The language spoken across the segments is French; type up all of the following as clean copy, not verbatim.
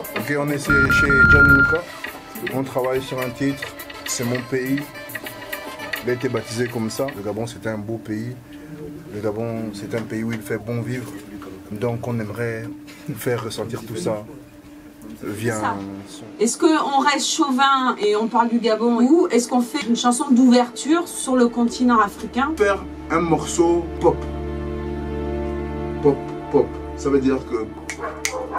Ok, on est chez Gianluca. On travaille sur un titre, c'est mon pays. Il a été baptisé comme ça. Le Gabon, c'est un beau pays. Le Gabon, c'est un pays où il fait bon vivre. Donc, on aimerait faire ressentir tout ça via un son. Est-ce qu'on reste chauvin et on parle du Gabon, ou est-ce qu'on fait une chanson d'ouverture sur le continent africain? Faire un morceau pop. Pop, pop. Ça veut dire que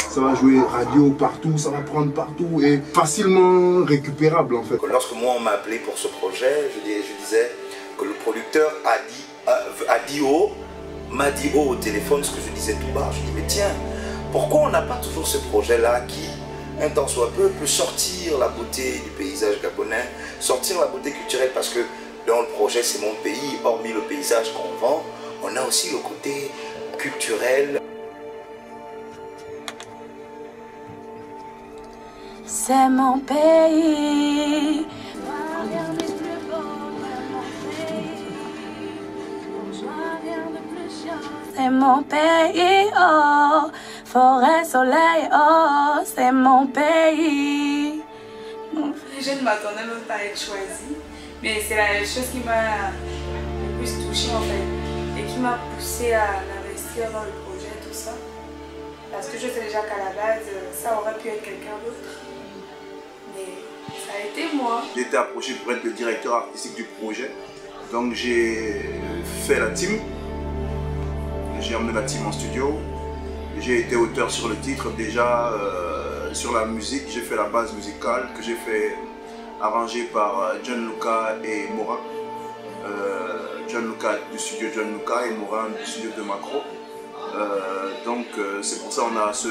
ça va jouer radio partout, ça va prendre partout et facilement récupérable en fait. Lorsque moi on m'a appelé pour ce projet, je disais que le producteur m'a dit haut au téléphone ce que je disais tout bas. Je dis mais tiens, pourquoi on n'a pas toujours ce projet-là qui, un temps soit peu, peut sortir la beauté du paysage gabonais, sortir la beauté culturelle, parce que dans le projet c'est mon pays, hormis le paysage qu'on vend, on a aussi le côté culturel. C'est mon pays. C'est mon pays, oh, forêt, soleil, oh, c'est mon pays. Je ne m'attendais même pas à être choisie, mais c'est la chose qui m'a le plus touchée en fait, et qui m'a poussée à m'investir dans le projet, tout ça. Parce que je sais déjà qu'à la base, ça aurait pu être quelqu'un d'autre. Mais ça a été moi. J'ai été approché pour être le directeur artistique du projet. Donc j'ai fait la team. J'ai emmené la team en studio. J'ai été auteur sur le titre. Déjà sur la musique, j'ai fait la base musicale que j'ai fait arrangée par Gianluca et Morin. Gianluca du studio Gianluca et Morin du studio de Macro. Donc c'est pour ça qu'on a ce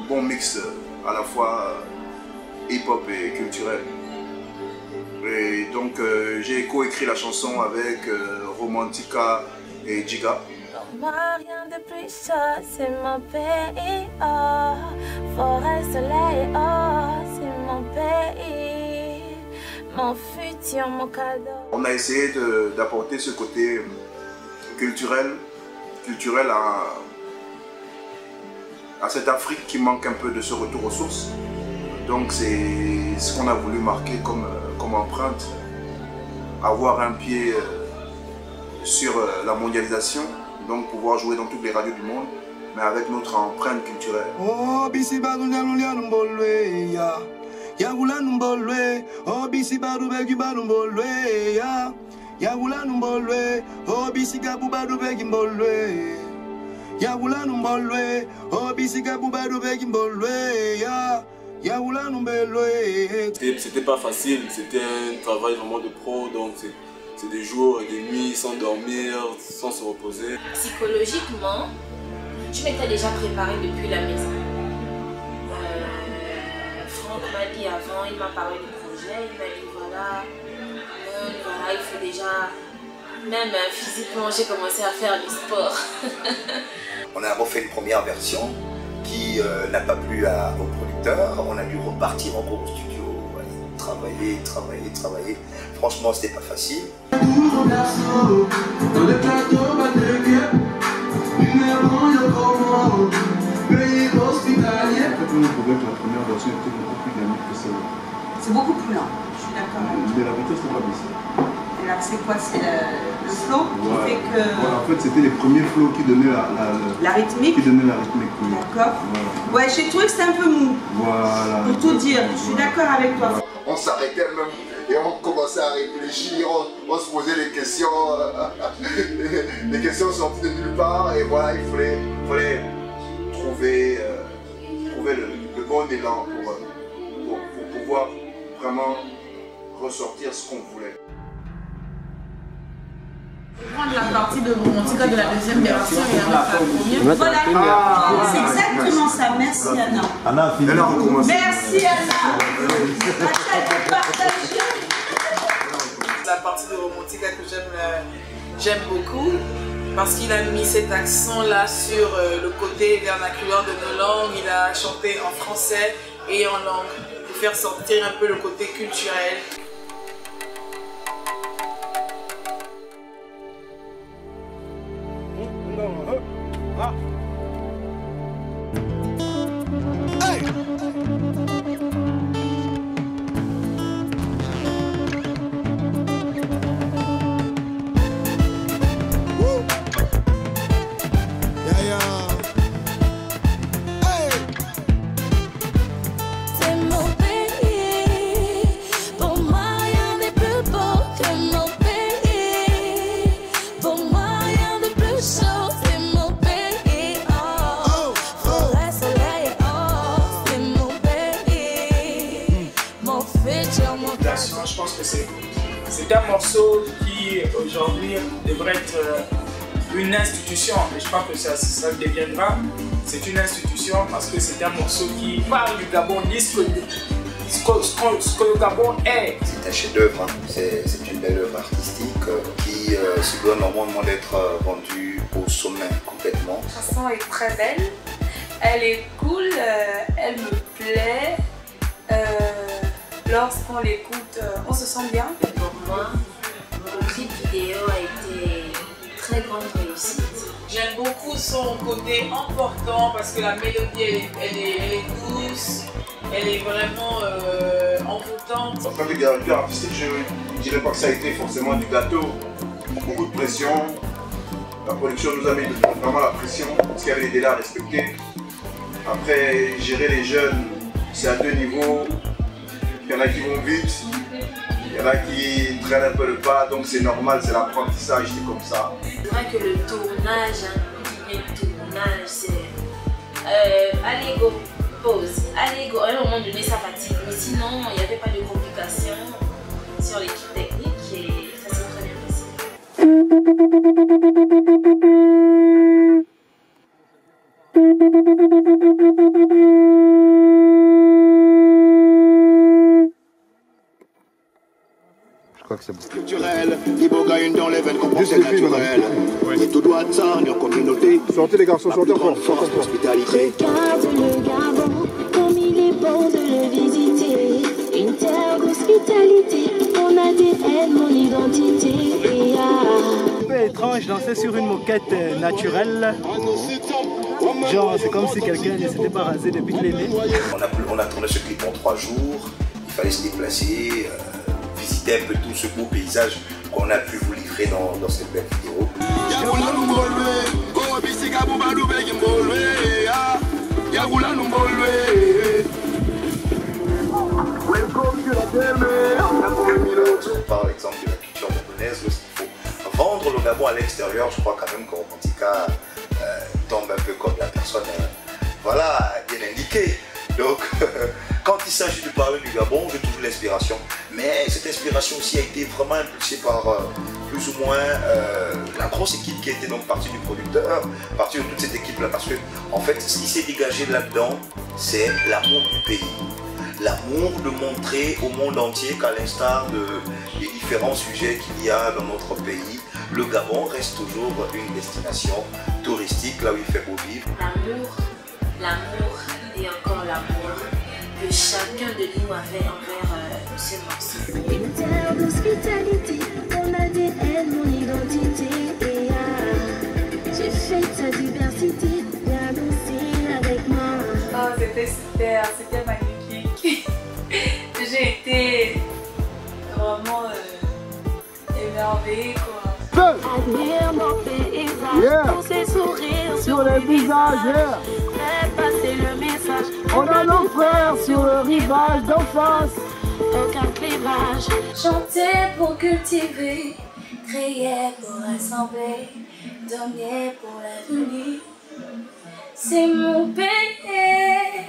bon mix à la fois hip-hop et culturel. Et donc j'ai coécrit la chanson avec Romantica et Giga. Moi rien de plus chaud, c'est mon pays, oh, forêt, soleil, oh, c'est mon pays, mon futur, mon cadeau. On a essayé d'apporter ce côté culturel à cette Afrique qui manque un peu de ce retour aux sources. Donc c'est ce qu'on a voulu marquer comme empreinte, avoir un pied sur la mondialisation, donc pouvoir jouer dans toutes les radios du monde, mais avec notre empreinte culturelle. Oh, c'était pas facile, c'était un travail vraiment de pro, donc c'est des jours et des nuits sans dormir, sans se reposer. Psychologiquement, je m'étais déjà préparée depuis la maison. Franck m'a dit avant, il m'a parlé du projet, il m'a dit voilà, il faut déjà, même physiquement, j'ai commencé à faire du sport. On a refait une première version qui n'a pas plu au producteur. On a dû repartir encore au studio, travailler. Franchement, c'était pas facile. C'est beaucoup plus lent, je suis d'accord. Mais la vitesse n'a pas baissé. Et là, c'est quoi? C'est le flow qui fait que... Voilà, en fait, c'était les premiers flows qui donnaient la rythmique. D'accord. Voilà. Ouais, j'ai trouvé que c'était un peu mou. Voilà. Pour tout dire, je suis d'accord avec toi. On s'arrêtait même et on commençait à réfléchir, on se posait des questions. Les questions sorties de nulle part et voilà, il fallait trouver le bon élan pour pouvoir vraiment ressortir ce qu'on voulait. Prendre la partie de Romantica de la deuxième version et en mettre la première. Voilà, c'est exactement ça. Merci Anna. Anna, merci Anna. La partie de Romantica que j'aime beaucoup parce qu'il a mis cet accent là sur le côté vernaculaire de nos langues. Il a chanté en français et en langue pour faire sortir un peu le côté culturel. Hey! C'est mon pays, pour moi rien n'est plus beau que mon pays. Pour moi rien de plus chaud, c'est mon pays. Oh, forêt, soleil, oh, c'est mon pays. Mon futur, mon Je pense que c'est un morceau qui aujourd'hui devrait être une institution, et je pense que ça le deviendra. C'est une institution parce que c'est un morceau qui parle du Gabon, dit ce que le Gabon est. C'est un chef-d'œuvre, hein. C'est une belle œuvre artistique qui se doit normalement d'être vendue au sommet complètement. La chanson est très belle, elle est cool, elle me plaît. Lorsqu'on l'écoute, on se sent bien. Pour moi, mon clip vidéo a été une très grande réussite. J'aime beaucoup son côté important parce que la mélodie elle est douce, elle est vraiment envoûtante. En tant que directeur artistique, je ne dirais pas que ça a été forcément du gâteau. Beaucoup de pression. La production nous a mis vraiment la pression parce qu'il y avait des délais à respecter. Après, gérer les jeunes, c'est à deux niveaux. Il y en a qui vont vite, il y en a qui traînent un peu le pas, donc c'est normal, c'est l'apprentissage, c'est comme ça. C'est vrai que le tournage, c'est allez go, pause, allez go. À un moment donné ça fatigue, mais sinon il n'y avait pas de complications sur l'équipe technique et ça s'est très bien passé. Je crois que c'est bon. Culturel, Iboga une dans les veines, comprend c'est naturel. Et tout doit être ça, en communauté. Sortez les garçons, sortez encore. Force, hospitalité. Regarde le Gabon, comme il est bon de le visiter. Une terre d'hospitalité, mon ADN, mon identité. Un peu étrange danser sur une moquette naturelle. Genre, c'est comme si quelqu'un ne s'était pas rasé depuis qu'il est né. On a tourné ce clip en 3 jours. Il fallait se déplacer, visiter un peu tout ce beau paysage qu'on a pu vous livrer dans cette belle vidéo. Par exemple de la culture gabonaise, lorsqu'il faut vendre le Gabon à l'extérieur, je crois quand même que Romantica tombe un peu comme la personne voilà, bien indiquée. Donc quand il s'agit de parler du Gabon, je trouve l'inspiration. Mais cette inspiration aussi a été vraiment impulsée par plus ou moins la grosse équipe qui était donc partie du producteur, partie de toute cette équipe là, parce que en fait ce qui s'est dégagé là-dedans, c'est l'amour du pays. L'amour de montrer au monde entier qu'à l'instar des différents sujets qu'il y a dans notre pays, le Gabon reste toujours une destination touristique, là où il fait beau vivre. L'amour et encore l'amour que chacun de nous avait envers ce morceau. Une terre d'hospitalité, mon ADN, mon identité. J'ai fait ta diversité, viens danser avec moi. Oh, c'était super, c'était magnifique. J'ai été vraiment émerveillée, quoi. Admire mon paysage, tous ces sourires sur les visages. Fais passer le message. On a nos frères sur le rivage d'en face. Aucun clivage. Chanter pour cultiver, créer pour rassembler, donner pour l'avenir. C'est mon pays.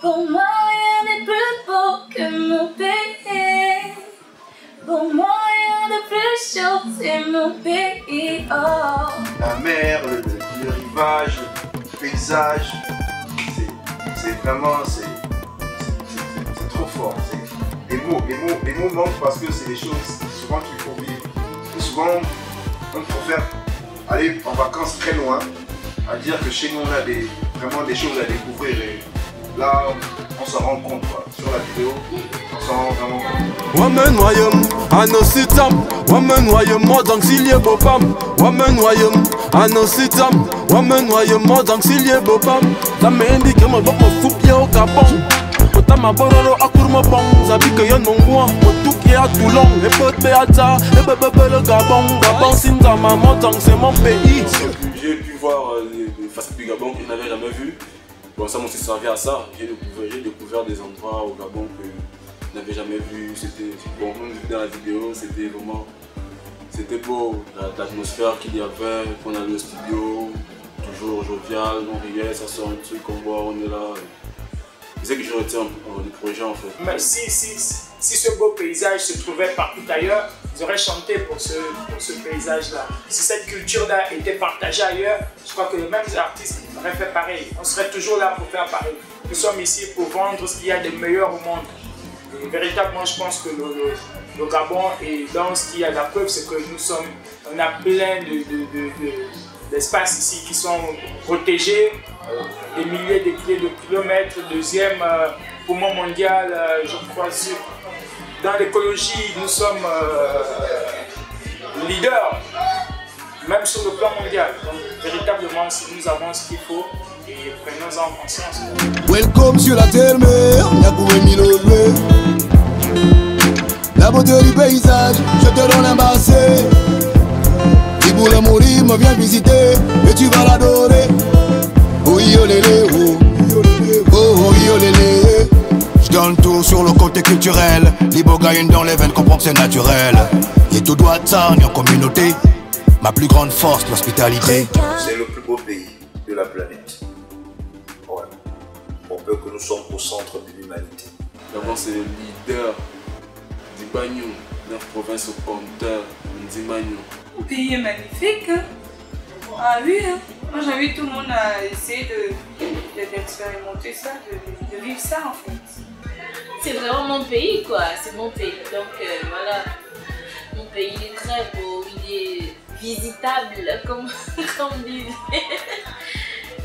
Pour moi, rien n'est plus beau que mon pays. Pour moi, rien de plus chaud, c'est mon pays. Oh. La mer, le rivage, le paysage, c'est vraiment, c'est trop fort. Les mots manquent parce que c'est des choses souvent qu'il faut vivre. Et souvent, on préfère aller en vacances très loin, à dire que chez nous on a vraiment des choses à découvrir. Et là, on s'en rend compte, quoi. Sur la vidéo, on s'en rend vraiment compte. Woman wayum, anositam, woman wayum, modang silye bopam, woman wayum, anositam, woman wayum, modang silye bopam. Ça m'indique mon bop mon foupier au Gabon. Kota ma bororo akurmo bong, zabi que yon mongwa, motu qui a tout long, et peut beata, et bebe le Gabon, Gabon sinza ma modang c'est mon pays. J'ai pu voir des facettes du Gabon que je n'avais jamais vues. Bon, ça m'a aussi servi à ça. J'ai découvert des endroits au Gabon que je n'avais jamais vus. C'était bon, même dans la vidéo, c'était vraiment. C'était beau, l'atmosphère qu'il y avait, qu'on allait au studio, toujours jovial, on riait, ça sort un truc, on voit, on est là. C'est ce que je retiens du projet en fait. Mais si ce beau paysage se trouvait partout ailleurs, ils auraient chanté pour ce paysage-là. Si cette culture-là était partagée ailleurs, je crois que les mêmes artistes auraient fait pareil. On serait toujours là pour faire pareil. Nous sommes ici pour vendre ce qu'il y a de meilleur au monde. Et véritablement, je pense que le Gabon est dans ce qu'il y a. La preuve, c'est que on a plein d'espaces ici qui sont protégés, des milliers de kilomètres, deuxième poumon mondial, je crois. Dans l'écologie, nous sommes leaders, même sur le plan mondial. Donc, véritablement, si nous avons ce qu'il faut, et prenons-en conscience. Welcome sur la terre mère, la beauté du paysage, je te donne un basset. Pour le mourir, me viens visiter et tu vas l'adorer. Oh yolélé, oh yolélé. Je donne tout sur le côté culturel. Libogaïne dans les veines, comprends que c'est naturel. Et tout doit être ça en communauté. Ma plus grande force, l'hospitalité. C'est le plus beau pays de la planète. Ouais. On peut que nous sommes au centre de l'humanité. D'abord, c'est le leader du Bagno, 9 provinces au compteur, Ndimagno. Le pays est magnifique. Ah oui, hein. Moi j'invite tout le monde à essayer d'expérimenter ça, de vivre ça en fait. C'est vraiment mon pays quoi, c'est mon pays. Donc voilà, mon pays il est très beau, il est visitable comme dit.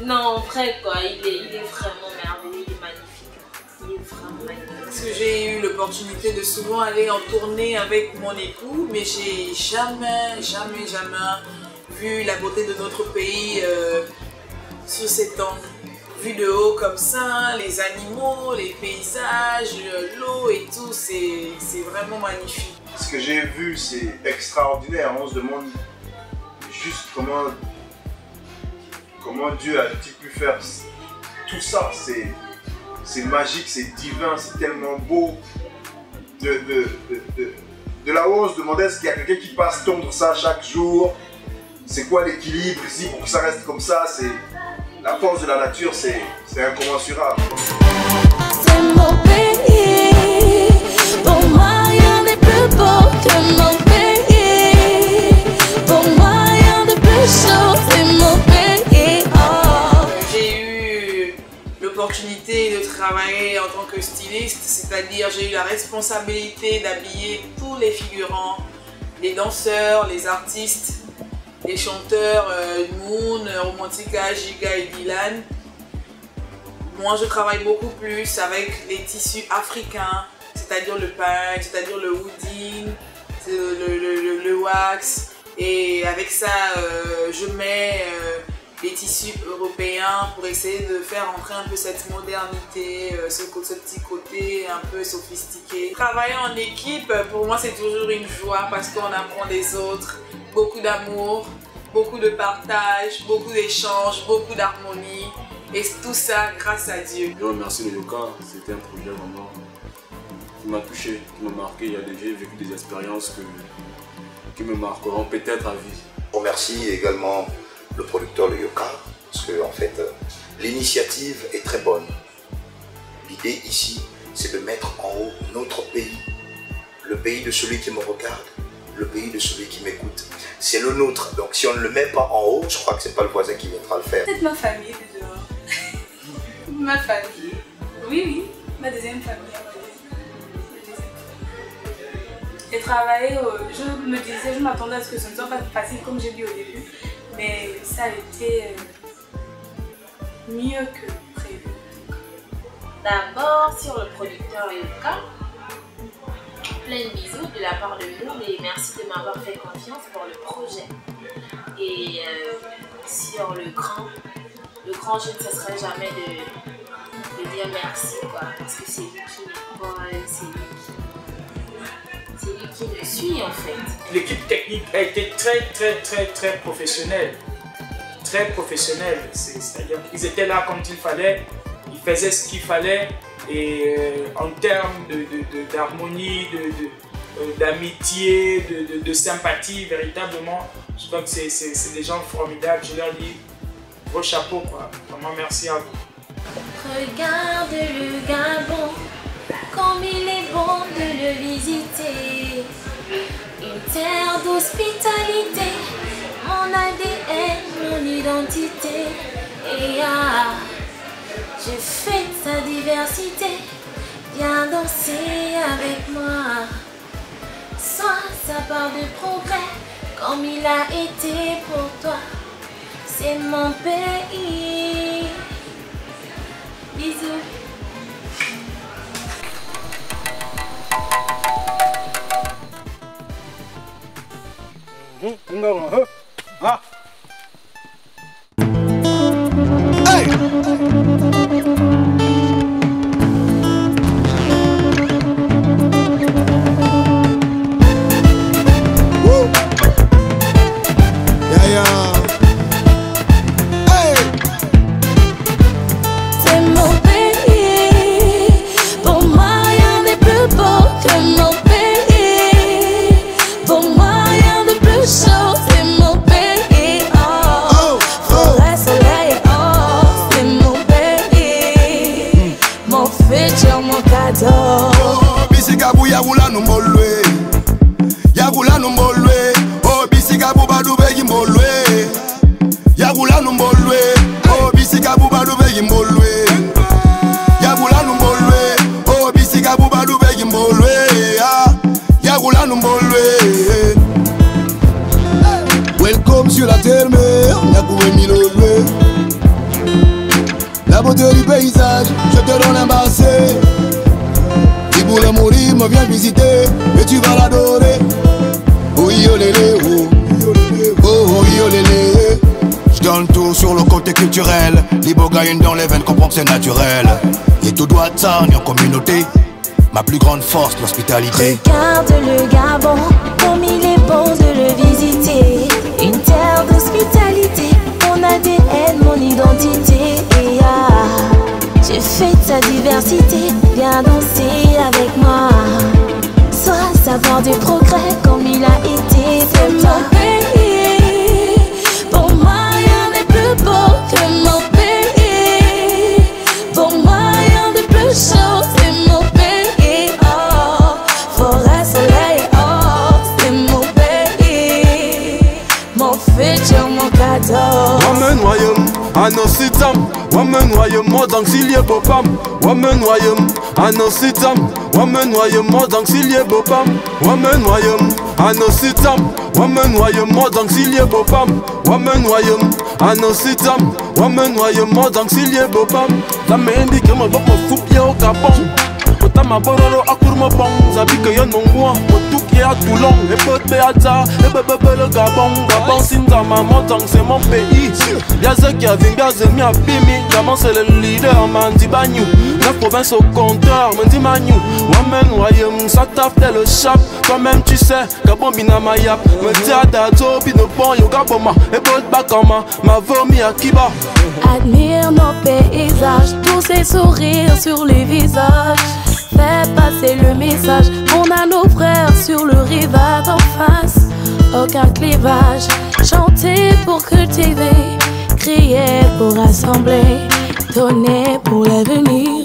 Non, vrai quoi, il est vraiment merveilleux, il est magnifique. Il est vraiment magnifique. Parce que j'ai eu l'opportunité de souvent aller en tournée avec mon époux, mais j'ai jamais vu la beauté de notre pays sur cet angle. Vu de haut comme ça, les animaux, les paysages, l'eau et tout, c'est vraiment magnifique. Ce que j'ai vu, c'est extraordinaire. On se demande juste comment Dieu a-t-il pu faire tout ça. C'est magique, c'est divin, c'est tellement beau. De là où on se demandait est-ce qu'il y a quelqu'un qui passe tondre ça chaque jour. C'est quoi l'équilibre ici pour que ça reste comme ça. La force de la nature, c'est incommensurable. C'est mon pays, pour moi rien n'est plus beau que mon pays. Pour moi rien de plus chaud, c'est mon pays. Oh. J'ai eu l'opportunité de travailler en tant que styliste, c'est-à-dire j'ai eu la responsabilité d'habiller tous les figurants, les danseurs, les artistes, les chanteurs Moon, Romantica, Giga et Dylan. Moi je travaille beaucoup plus avec les tissus africains, c'est-à-dire le pain, c'est-à-dire le wooding, le wax. Et avec ça je mets les tissus européens pour essayer de faire entrer un peu cette modernité, ce petit côté un peu sophistiqué. Travailler en équipe, pour moi c'est toujours une joie parce qu'on apprend des autres. Beaucoup d'amour, beaucoup de partage, beaucoup d'échanges, beaucoup d'harmonie. Et tout ça grâce à Dieu. Je remercie le Yoka, c'était un projet vraiment qui m'a touché, qui m'a marqué. J'ai vécu des expériences qui me marqueront peut-être à vie. Je remercie également le producteur le Yoka, parce que en fait, l'initiative est très bonne. L'idée ici, c'est de mettre en haut notre pays, le pays de celui qui me regarde, le pays de celui qui m'écoute. C'est le nôtre, donc si on ne le met pas en haut, je crois que c'est pas le voisin qui viendra le faire. Peut-être ma famille de dehors. Ma famille. Oui, ma deuxième famille. J'ai travaillé, je m'attendais à ce que ce ne soit pas facile comme j'ai dit au début, mais ça a été mieux que prévu. D'abord sur le producteur Yoka. Plein de bisous de la part de Moon et merci de m'avoir fait confiance pour le projet. Et sur le grand, je ne cesserai jamais de dire merci quoi, parce que c'est lui qui m'épaule, c'est lui qui me suit en fait. L'équipe technique a été très professionnelle. très professionnels. C'est-à-dire qu'ils étaient là quand il fallait, ils faisaient ce qu'il fallait. Et en termes d'harmonie, d'amitié, de sympathie, véritablement, je crois que c'est des gens formidables. Je leur dis gros chapeau, quoi. Vraiment merci à vous. Regarde le Gabon, comme il est bon de le visiter. Une terre d'hospitalité, mon ADN, mon identité. Et je fête sa diversité, viens danser avec moi. Sois sa part de progrès, comme il a été pour toi. C'est mon pays. Bisous. Hey! Woo! Yeah, yeah. Hey! C'est mon pays. Pour moi, rien n'est plus beau que mon pays. Pour moi, rien de plus chaud, c'est mon pays. Oh, forêt, soleil, oh, c'est mon pays. Mon futur, mon cadeau. Bisikabu yagula numbolwe, yagula numbolwe. Oh, bisikabu badube yimbolwe, yagula numbolwe. Oh, bisikabu badube yimbolwe, yagula numbolwe. Oh, bisikabu badube yimbolwe, yagula numbolwe. Welcome sur la terre mère, Nyakoué Milolwe. La beauté du paysage, je te donne un basset. Iboula Mouri me vient visiter et tu vas l'adorer. Oh yolélé, oh yolélé. Je donne tout sur le côté culturel. Libo gagne dans les veines, comprends que c'est naturel. Et tout doit t'arner en communauté. Ma plus grande force, l'hospitalité. Regarde le Gabon, comme il est bon de le visiter. Une terre d'hospitalité, mon ADN, mon identité. Et je fête sa diversité, viens danser avec moi. Sois sa voix du progrès, comme il a été pour toi. Pays, pour moi rien n'est plus beau que mon pays. Pour moi rien de plus chaud, c'est mon pays. Oh, forêt, soleil, oh, c'est mon pays. Mon futur, mon cadeau. Woman wayum, anositam. Woman wayum, modang silye bopam. Woman wayum, anositam. Woman wayum, modang silye bopam. Woman wayum, anositam. Woman wayum, modang silye bopam. Woman wayum, anositam. Woman wayum, modang silye bopam. Zamendi kema bop mo fup yo Gabon. Potama bororo akur mo bong. Zabi ke yon mongwa, motuk ya Toulon. Et peut beata, et bebe le Gabon. Gabon sinza ma modang c'est mon pays. Biaze qui a vin, biaze mi a bimi. Gabon c'est le leader, man di bagnou. 9 provinces au compteur, man di magnou. Woman wayum, ça tape tel le chap. Toi-même tu sais, Gabon bina ma yap. Me di adato, bino bon yo Gaboma. Et bot bakama, ma vomi à Kiba. Admire nos paysages, tous ces sourires sur les visages. Fais passer le message, on a nos frères sur le rivage en face. Aucun clivage, chanter pour cultiver, crier pour rassembler, donner pour l'avenir.